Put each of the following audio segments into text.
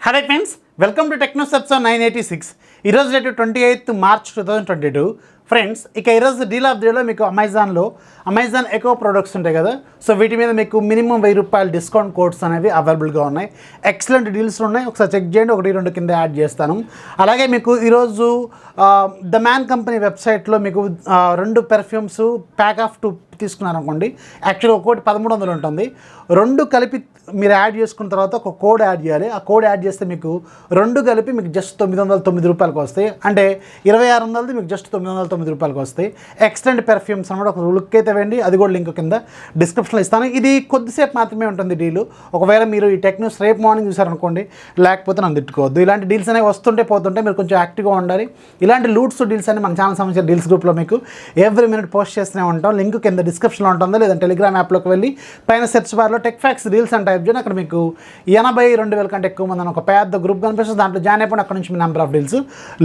Hello friends, welcome to TechNews episode 986. ఈరోజు date 28 March 2022. Friends, ఇక ఈరోజు డీల్ ఆఫ్ ది డేలో మీకు అమెజాన్ ఎకో ప్రొడక్ట్స్ ఉంటాయి కదా, సో వీటి మీద మీకు మినిమం ₹1000 డిస్కౌంట్ కోడ్స్ అనేవి అవైలబుల్గా ఉన్నాయి. ఎక్సలెంట్ డీల్స్ ఉన్నాయి, ఒకసారి చెక్ చేయండి. 1-2 కింద యాడ్ చేస్తాను. అలాగే మీకు ఈరోజు ద మ్యాన్ కంపెనీ వెబ్సైట్లో మీకు 2 పెర్ఫ్యూమ్స్ ప్యాక్ ఆఫ్ 2 తీసుకున్నారనుకోండి, యాక్చువల్గా ఒక్కోటి 1300 ఉంటుంది. 2 కలిపి మీరు యాడ్ చేసుకున్న తర్వాత ఒక కోడ్ యాడ్ చేయాలి. ఆ కోడ్ యాడ్ చేస్తే మీకు 2 కలిపి మీకు జస్ట్ ₹909 వస్తాయి. అంటే 2600 మీకు జస్ట్ ₹909 వస్తాయి. ఎక్సలెంట్ పెర్ఫ్యూమ్స్ అనమాట. ఒక లుక్ అయితే వేయండి, అది కూడా లింక్ కింద డిస్క్రిప్షన్లో ఇస్తాను. ఇది కొద్దిసేపు మాత్రమే ఉంటుంది డీలు. ఒకవేళ మీరు ఈ టెక్ న్యూస్ రేపు మార్నింగ్ చూసారనుకోండి, లేకపోతే నన్ను తిట్టుకోవద్దు. ఇలాంటి డీల్స్ అనేవి వస్తుంటే పోతుంటే మీరు కొంచెం యాక్టివ్గా ఉండాలి. ఇలాంటి లూట్స్ డీల్స్ అని మన ఛానల్ సంబంధించిన డీల్స్ గ్రూప్లో మీకు ఎవ్రీ మినిట్ పోస్ట్ చేస్తూనే ఉంటాం. లింక్ కింద డిస్క్రిప్షన్లో ఉంటుందో, లేదా టెలిగ్రామ్ యాప్లోకి వెళ్ళి పైన సెర్చ్ బార్లో TechFacts రీల్స్ అని టైప్ చేయండి. అక్కడ మీకు 82,000 కంటే ఎక్కువ మంది అని ఒక పెద్ద గ్రూప్ కనిపిస్తుంది. దాంట్లో జాయిన్ అయిపోయి అక్కడ నుంచి మీ నెంబర్ ఆఫ్ డీల్స్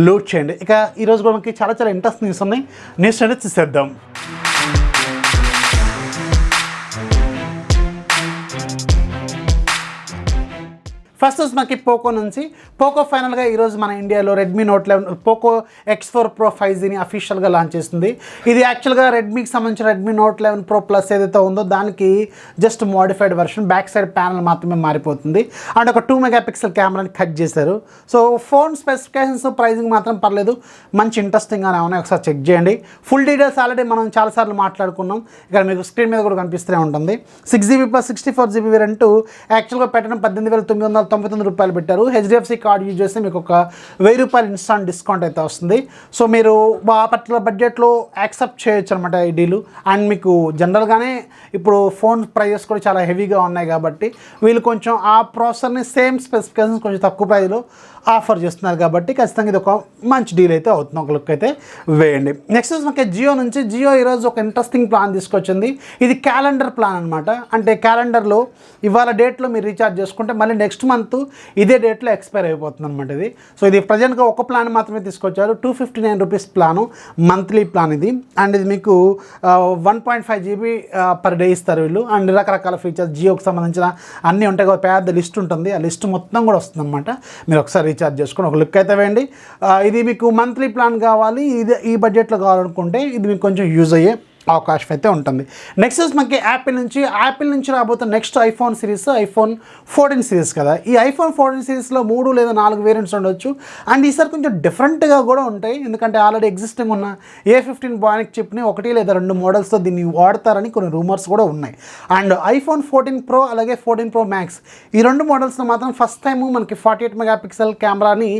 లూట్ చేయండి. ఇక ఈరోజు కూడా మనకి చాలా ఇంట్రెస్ట్ న్యూస్ ఉన్నాయి. న్యూస్ అనేది చూసేద్దాం. ఫస్ట్ మనకి పోకో నుంచి పోకో ఫైనల్గా ఈరోజు మన ఇండియాలో Redmi note 11 Poco X4 Pro 5Gని అఫీషియల్గా లాంచ్ చేస్తుంది. ఇది యాక్చువల్గా రెడ్మీకి సంబంధించిన రెడ్మీ నోట్ 11 Pro Plus ఏదైతే ఉందో దానికి just modified version, back side panel మాత్రమే మారిపోతుంది. అండ్ ఒక 2 మెగాపిక్సెల్ కెమెరాని కట్ చేశారు. సో ఫోన్ స్పెసిఫికేషన్స్, ప్రైజింగ్ మాత్రం పర్లేదు, మంచి ఇంట్రెస్టింగ్గానే ఉన్నాయి. ఒకసారి చెక్ చేయండి. ఫుల్ డీటెయిల్స్ ఆల్రెడీ మనం చాలాసార్లు మాట్లాడుకున్నాం. ఇక్కడ మీకు స్క్రీన్ మీద కూడా కనిపిస్తూనే ఉంటుంది. 6GB + 64GB వేరియంట్ యాక్చువల్గా పెట్టడం ₹18,999 పెట్టారు. HDFC కార్డ్ యూజ్ చేస్తే మీకు ఒక ₹1000 ఇన్స్టాంట్ డిస్కౌంట్ అయితే వస్తుంది. సో మీరు ఆ పర్టికులర్ బడ్జెట్లో యాక్సెప్ట్ చేయొచ్చు అనమాట ఈ డీలు. అండ్ మీకు జనరల్గానే ఇప్పుడు ఫోన్ ప్రైజెస్ కూడా చాలా హెవీగా ఉన్నాయి కాబట్టి వీళ్ళు కొంచెం ఆ ప్రాసెసర్ని సేమ్ స్పెసిఫికేషన్స్ కొంచెం తక్కువ ప్రైజ్లో ఆఫర్ చేస్తున్నారు కాబట్టి ఖచ్చితంగా ఇది ఒక మంచి డీల్ అయితే అవుతుంది. ఒక లుక్ అయితే వేయండి. నెక్స్ట్ మనకి జియో నుంచి ఈరోజు ఒక ఇంట్రెస్టింగ్ ప్లాన్ తీసుకొచ్చింది. ఇది క్యాలెండర్ ప్లాన్ అనమాట. అంటే క్యాలెండర్లో ఇవాళ డేట్లో మీరు రీఛార్జ్ చేసుకుంటే మళ్ళీ నెక్స్ట్ మంత్ ఇదే డేట్లో ఎక్స్పైర్ అయిపోతుంది అనమాట ఇది. సో ఇది ప్రజెంట్గా ఒక ప్లాన్ మాత్రమే తీసుకొచ్చారు. ₹259 ప్లాను, మంత్లీ ప్లాన్ ఇది. అండ్ ఇది మీకు 1.5GB పర్ డే ఇస్తారు వీళ్ళు. అండ్ రకరకాల ఫీచర్స్ జియోకి సంబంధించిన అన్నీ ఉంటాయి. ఒక పెద్ద లిస్ట్ ఉంటుంది. ఆ లిస్ట్ మొత్తం కూడా వస్తుంది అనమాట. మీరు ఒకసారి రీఛార్జ్ చేసుకొని ఒక లుక్ అయితే వేయండి. ఇది మీకు మంత్లీ ప్లాన్ కావాలి, ఇది ఈ బడ్జెట్లో కావాలనుకుంటే ఇది మీకు కొంచెం యూజ్ అయ్యే అవకాశం అయితే ఉంటుంది. నెక్స్ట్ మనకి యాపిల్ నుంచి రాబోతున్న next iPhone series iPhone 14 series కదా. ఈ ఐఫోన్ 14 సిరీస్లో 3 లేదా 4 వేరియంట్స్ ఉండొచ్చు. అండ్ ఈసారి కొంచెం డిఫరెంట్గా కూడా ఉంటాయి. ఎందుకంటే ఆల్రెడీ ఎగ్జిస్టింగ్ ఉన్న A15 బానిక్ చిప్ని 1 లేదా 2 మోడల్స్తో దీన్ని వాడతారని కొన్ని రూమర్స్ కూడా ఉన్నాయి. అండ్ ఐఫోన్ 14 Pro అలాగే 14 Pro Max ఈ 2 మోడల్స్లో మాత్రం ఫస్ట్ టైం మనకి 48 మెగాపిక్సెల్ కెమెరాని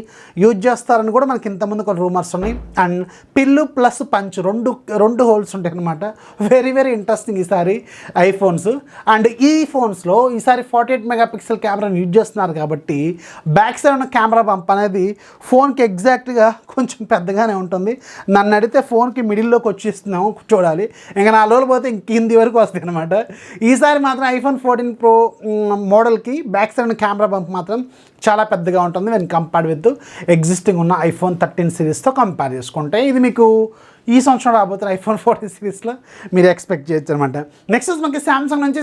యూజ్ చేస్తారని కూడా మనకి ఇంతకుముందు కొన్ని రూమర్స్ ఉన్నాయి. అండ్ పిల్లు ప్లస్ పంచ్ రెండు హోల్స్ ఉంటాయి అన్నమాట. వెరీ ఇంట్రెస్టింగ్ ఈసారి ఐఫోన్స్. అండ్ ఈ ఫోన్స్లో ఈసారి 48 మెగాపిక్సెల్ కెమెరాని యూజ్ చేస్తున్నారు కాబట్టి బ్యాక్ సైడ్ ఉన్న కెమెరా బంప్ అనేది ఫోన్కి ఎగ్జాక్ట్గా కొంచెం పెద్దగానే ఉంటుంది. నన్ను అడిగితే ఫోన్కి మిడిల్లోకి వచ్చేస్తున్నాము చూడాలి. ఇంకా 4 రోజులు పోతే కింది వరకు వస్తాయి అనమాట. ఈసారి మాత్రం ఐఫోన్ 14 Pro మోడల్కి బ్యాక్ సైడ్ ఉన్న కెమెరా బంప్ మాత్రం చాలా పెద్దగా ఉంటుంది వెన్ కంపేర్డ్ విత్ ఎగ్జిస్టింగ్ ఉన్న ఐఫోన్ 13 సిరీస్తో కంపేర్ చేసుకుంటే. ఇది మీకు ఈ సంవత్సరం రాబోతున్న ఐఫోన్ 14 సిరీస్లో మీరు ఎక్స్పెక్ట్ చేయొచ్చు అనమాట. నెక్స్ట్ మనకి సామ్సంగ్ నుంచి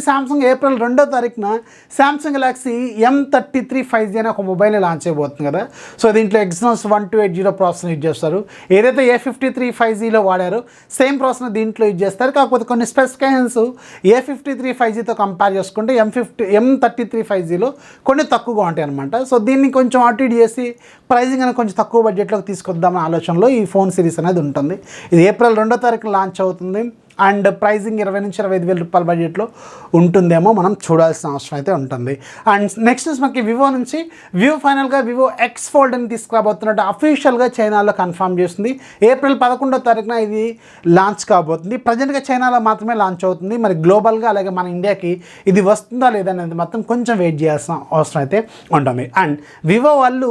ఏప్రిల్ 2వ తారీఖున సామ్సంగ్ గెలాక్సీ M33 5G అనే ఒక మొబైల్ని లాంచ్ అయిపోతుంది కదా. సో దీంట్లో Exynos 1280 ప్రాసెసర్ యూజ్ చేస్తారు. ఏదైతే A53 5Gలో వాడారో సేమ్ ప్రాసెసర్ దీంట్లో యూజ్ చేస్తారు. కాకపోతే కొన్ని స్పెసిఫికేషన్స్ A53 5Gతో కంపేర్ చేసుకుంటే M33 5Gలో కొన్ని తక్కువగా ఉంటాయి అనమాట. సో దీన్ని కొంచెం అటు ఇటు చేసి ప్రైజింగ్ అనేది కొంచెం తక్కువ బడ్జెట్లోకి తీసుకొద్దామనే ఆలోచనలో ఈ ఫోన్ సిరీస్ అనేది ఉంటుంది. ఇది ఏప్రిల్ 2వ తారీఖున లాంచ్ అవుతుంది. అండ్ ప్రైజింగ్ 20,000 నుంచి 25,000 బడ్జెట్లో ఉంటుందేమో, మనం చూడాల్సిన అవసరం అయితే ఉంటుంది. అండ్ నెక్స్ట్ మనకి వివో ఫైనల్గా వివో X Fold అని తీసుకురాబోతున్నట్టు అఫీషియల్గా చైనాలో కన్ఫర్మ్ చేస్తుంది. ఏప్రిల్ 11వ తారీఖున ఇది లాంచ్ కాబోతుంది. ప్రజెంట్గా చైనాలో మాత్రమే లాంచ్ అవుతుంది. మరి గ్లోబల్గా అలాగే మన ఇండియాకి ఇది వస్తుందా లేదా అనేది మాత్రం కొంచెం వెయిట్ చేయాల్సిన అవసరం అయితే ఉంటుంది. అండ్ వివో వాళ్ళు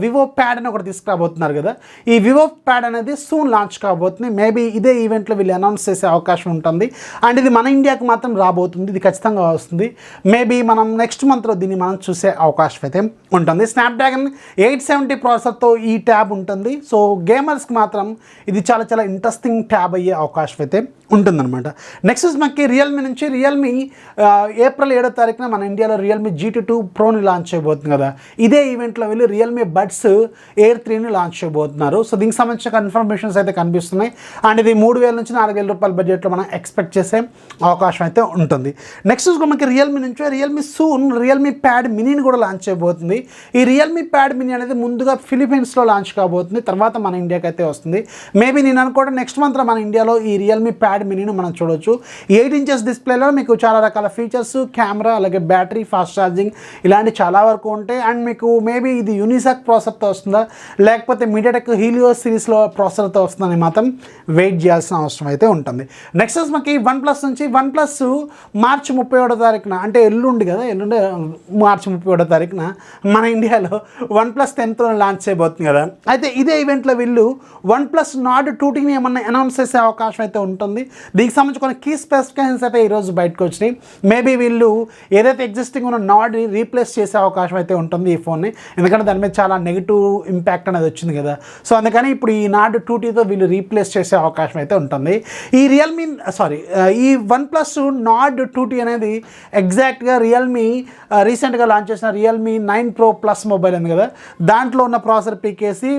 వివో ప్యాడ్ అని ఒకటి తీసుకురాబోతున్నారు కదా. ఈ వివో ప్యాడ్ అనేది సూన్ లాంచ్ కాబోతుంది. మేబీ ఇదే ఈవెంట్లో వీళ్ళు అనౌన్స్ చేసే అవకాశం ఉంటుంది. అండ్ ఇది మన ఇండియాకి మాత్రం రాబోతుంది. ఇది ఖచ్చితంగా వస్తుంది. మేబీ మనం నెక్స్ట్ మంత్లో దీన్ని మనం చూసే అవకాశం అయితే ఉంటుంది. స్నాప్డ్రాగన్ 870 ప్రాసెసర్తో ఈ ట్యాబ్ ఉంటుంది. సో గేమర్స్కి మాత్రం ఇది చాలా ఇంట్రెస్టింగ్ ట్యాబ్ అయ్యే అవకాశం అయితే ఉంటుందన్నమాట. నెక్స్ట్ మనకి రియల్మీ నుంచి రియల్మీ ఏప్రిల్ 7వ తారీఖున మన ఇండియాలో రియల్మీ GT2 ప్రోని లాంచ్ చేయబోతుంది కదా. ఇదే ఈవెంట్లో వెళ్ళి రియల్మీ బడ్స్ ఎయిర్ 3ని లాంచ్ చేయబోతున్నారు. సో దీనికి సంబంధించిన కన్ఫర్మేషన్స్ అయితే కనిపిస్తున్నాయి. అండ్ ఇది 3,000 నుంచి 4,000 రూపాయల బడ్జెట్లో మనం ఎక్స్పెక్ట్ చేసే అవకాశం అయితే ఉంటుంది. నెక్స్ట్ మనకి రియల్మీ నుంచి రియల్మీ సూన్ రియల్మీ ప్యాడ్ మినీని కూడా లాంచ్ చేయబోతుంది. ఈ రియల్మీ ప్యాడ్ మినీ అనేది ముందుగా ఫిలిపీన్స్లో లాంచ్ కాబోతుంది, తర్వాత మన ఇండియాకి అయితే వస్తుంది. మేబీ నేను అనుకోవడం నెక్స్ట్ మంత్ మన ఇండియాలో ఈ రియల్మీ ప్యాడ్ మినీని మనం చూడొచ్చు. 8 ఇంచెస్ డిస్ప్లేలో మీకు చాలా రకాల ఫీచర్స్, కెమెరా, అలాగే బ్యాటరీ, ఫాస్ట్ ఛార్జింగ్ ఇలాంటి చాలా వరకు ఉంటాయి. అండ్ మీకు మేబీ ఇది యూనిసాక్ ప్రాసెసర్తో వస్తుందా లేకపోతే మీడియాటెక్ హీలియో సిరీస్లో ప్రాసెసర్తో వస్తుందని మాత్రం వెయిట్ చేయాల్సిన అవసరం అయితే ఉంటుంది. నెక్స్ట్ మనకి వన్ప్లస్ నుంచి వన్ప్లస్ మార్చి 31వ తారీఖున అంటే ఎల్లుండి మార్చి 31వ తారీఖున మన ఇండియాలో వన్ప్లస్ 10 లాంచ్ చేయబోతుంది కదా. అయితే ఇదే ఈవెంట్లో వీళ్ళు వన్ప్లస్ నార్డ్ 2Tని ఏమన్నా అనౌన్స్ చేసే అవకాశం అయితే ఉంటుంది. దీనికి సంబంధించి కొన్ని కీ స్పెసిఫికేషన్స్ అయితే ఈరోజు బయటకు వచ్చినాయి. మేబీ వీళ్ళు ఏదైతే ఎగ్జిస్టింగ్ ఉన్న నార్డ్ని రీప్లేస్ చేసే అవకాశం అయితే ఉంటుంది ఈ ఫోన్ని, ఎందుకంటే దాని మీద చాలా నెగిటివ్ ఇంపాక్ట్ అనేది వచ్చింది కదా. సో అందుకని ఇప్పుడు ఈ నార్డ్ 2Tతో వీళ్ళు రీప్లేస్ చేసే అవకాశం అయితే ఉంటుంది. ఈ వన్ప్లస్ నార్డ్ 2T అనేది ఎగ్జాక్ట్గా రియల్మీ రీసెంట్గా లాంచ్ చేసిన రియల్మీ 9 Pro Plus మొబైల్ ఉంది కదా, దాంట్లో ఉన్న ప్రాసెసర్ పీకేసి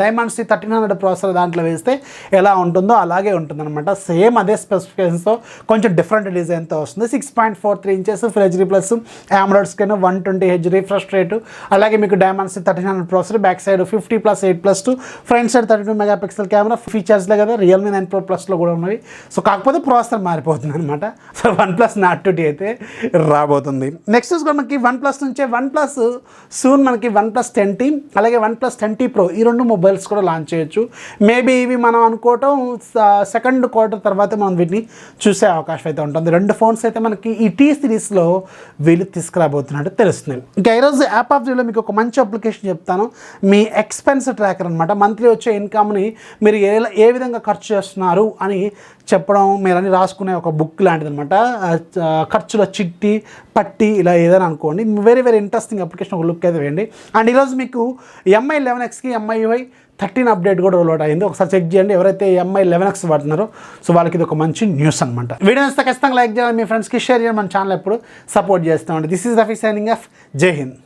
డైమండ్సీ 1300 ప్రాసెసర్ దాంట్లో వేస్తే ఎలా ఉంటుందో అలాగే ఉంటుందన్నమాట. సేమ్ అదే స్పెసిఫికేషన్స్తో కొంచెం డిఫరెంట్ డిజైన్తో వస్తుంది. 6.43 inches full HD plus AMOLED screen, 120Hz refresh rate, అలాగే మీకు Dimensity 1300 processor, back side 50+8+2, front side 32 megapixel camera ఫీచర్స్లే కదా రియల్మీ 9 Pro Plusలో కూడా ఉన్నవి. సో కాకపోతే ప్రాసెసర్ మారిపోతుంది అనమాట. సో వన్ప్లస్ నాట్ 2T అయితే రాబోతుంది. నెక్స్ట్ మనకి వన్ప్లస్ నుంచే వన్ప్లస్ సూన్ మనకి వన్ప్లస్ 10T అలాగే వన్ప్లస్ 10T Pro ఈ 2 మొబైల్స్ కూడా లాంచ్ చేయొచ్చు. మేబీ ఇవి మనం అనుకోవటం సెకండ్ క్వార్టర్ తర్వాత మనం వీటిని చూసే అవకాశం అయితే ఉంటుంది. 2 ఫోన్స్ అయితే మనకి ఈ T సిరీస్లో వీళ్ళు తీసుకురాబోతున్నట్టు తెలుస్తుంది. ఇంకా ఈరోజు యాప్ ఆఫ్ జీలో మీకు ఒక మంచి అప్లికేషన్ చెప్తాను. మీ ఎక్స్పెన్స్ ట్రాకర్ అనమాట. మంత్లీ వచ్చే ఇన్కమ్ని మీరు ఏ విధంగా ఖర్చు చేస్తున్నారు అని చెప్పడం, మీరని రాసుకునే ఒక బుక్ లాంటిది అనమాట. ఖర్చుల చిట్టి పట్టి ఇలా ఏదైనా అనుకోండి. వెరీ వెరీ ఇంట్రెస్టింగ్ అప్లికేషన్, ఒక లుక్ అయితే వేయండి. అండ్ ఈరోజు మీకు MI 11Xకి MIUI 13 అప్డేట్ కూడా రోల్ అవుట్ అయింది. ఒకసారి చెక్ చేయండి. ఎవరైతే MI 11X వాడుతున్నారో సో వాళ్ళకి ఇది ఒక మంచి న్యూస్ అనమాట. వీడియో నచ్చితే ఖచ్చితంగా లైక్ చేయాలి, మీ ఫ్రెండ్స్కి షేర్ చేయాలి, మన ఛానల్ ఎప్పుడు సపోర్ట్ చేస్తామండి. This is Rafi signing off. జై హింద్.